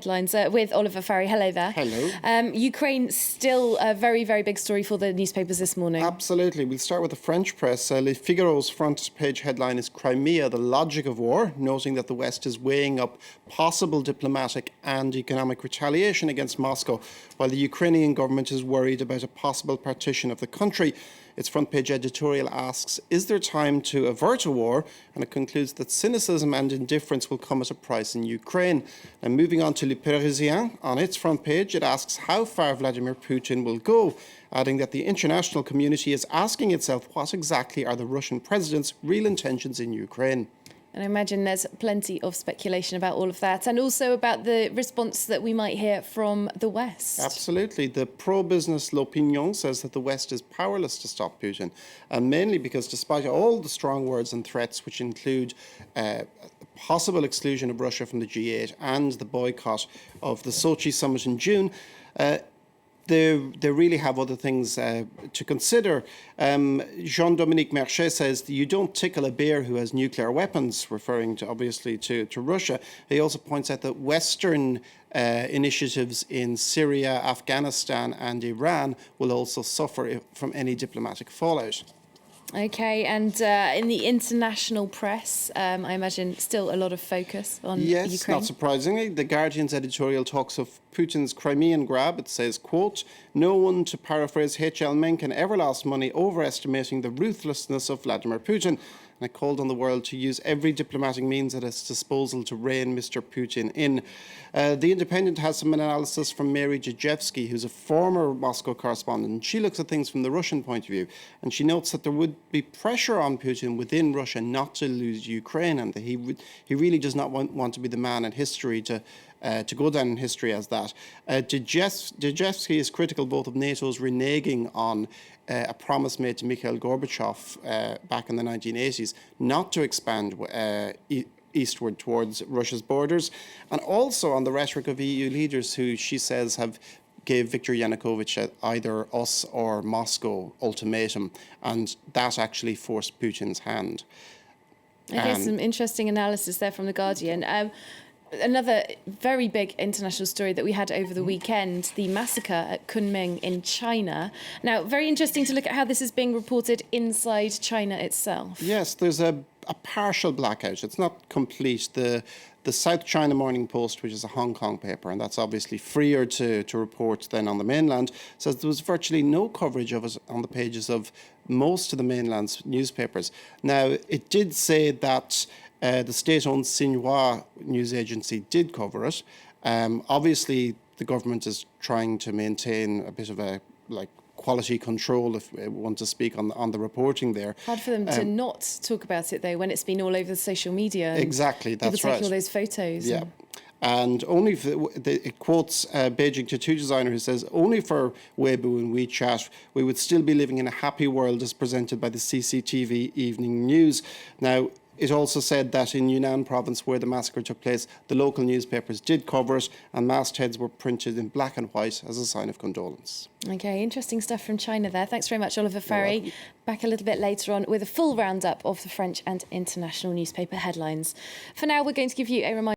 Headlines with Oliver Farry. Hello there. Hello. Ukraine still a very, very big story for the newspapers this morning. Absolutely. We'll start with the French press. Le Figaro's front page headline is Crimea, the logic of war, noting that the West is weighing up possible diplomatic and economic retaliation against Moscow, while the Ukrainian government is worried about a possible partition of the country. Its front page editorial asks, is there time to avert a war? And it concludes that cynicism and indifference will come at a price in Ukraine. And moving on to Le Parisien, on its front page, it asks how far Vladimir Putin will go, adding that the international community is asking itself what exactly are the Russian president's real intentions in Ukraine. And I imagine there's plenty of speculation about all of that, and also about the response that we might hear from the West. Absolutely. The pro-business L'Opinion says that the West is powerless to stop Putin, and mainly because despite all the strong words and threats, which include possible exclusion of Russia from the G8 and the boycott of the Sochi summit in June, they really have other things to consider. Jean-Dominique Merchet says that you don't tickle a bear who has nuclear weapons, referring to obviously to Russia. He also points out that Western initiatives in Syria, Afghanistan and Iran will also suffer from any diplomatic fallout. OK, and in the international press, I imagine still a lot of focus on Ukraine. Yes, not surprisingly. The Guardian's editorial talks of Putin's Crimean grab. It says, quote, no one, to paraphrase H.L. Mencken, ever lost money overestimating the ruthlessness of Vladimir Putin. And it called on the world to use every diplomatic means at its disposal to rein Mr. Putin in. The Independent has some analysis from Mary Jajewski, who's a former Moscow correspondent. She looks at things from the Russian point of view, and she notes that there would be pressure on Putin within Russia not to lose Ukraine, and that he really does not want to be the man in history to go down in history as that. Jajewski is critical both of NATO's reneging on a promise made to Mikhail Gorbachev back in the 1980s not to expand eastward towards Russia's borders, and also on the rhetoric of EU leaders who she says have gave Viktor Yanukovych either us or Moscow ultimatum, and that actually forced Putin's hand. Okay, some interesting analysis there from The Guardian. Another very big international story that we had over the weekend, the massacre at Kunming in China. Now, very interesting to look at how this is being reported inside China itself. Yes, there's a partial blackout. It's not complete. The South China Morning Post, which is a Hong Kong paper, and that's obviously freer to report than on the mainland, says there was virtually no coverage of it on the pages of most of the mainland's newspapers. Now, it did say that the state-owned Xinhua news agency did cover it. Obviously, the government is trying to maintain a bit of a quality control, if we want to speak on the reporting there. Hard for them to not talk about it, though, when it's been all over the social media. Exactly, that's right. People taking all those photos. Yeah. And only it quotes Beijing tattoo designer who says, only for Weibo and WeChat, we would still be living in a happy world as presented by the CCTV evening news. Now, it also said that in Yunnan province, where the massacre took place, the local newspapers did cover it, and mastheads were printed in black and white as a sign of condolence. OK, interesting stuff from China there. Thanks very much, Oliver Farry. Back a little bit later on with a full roundup of the French and international newspaper headlines. For now, we're going to give you a reminder.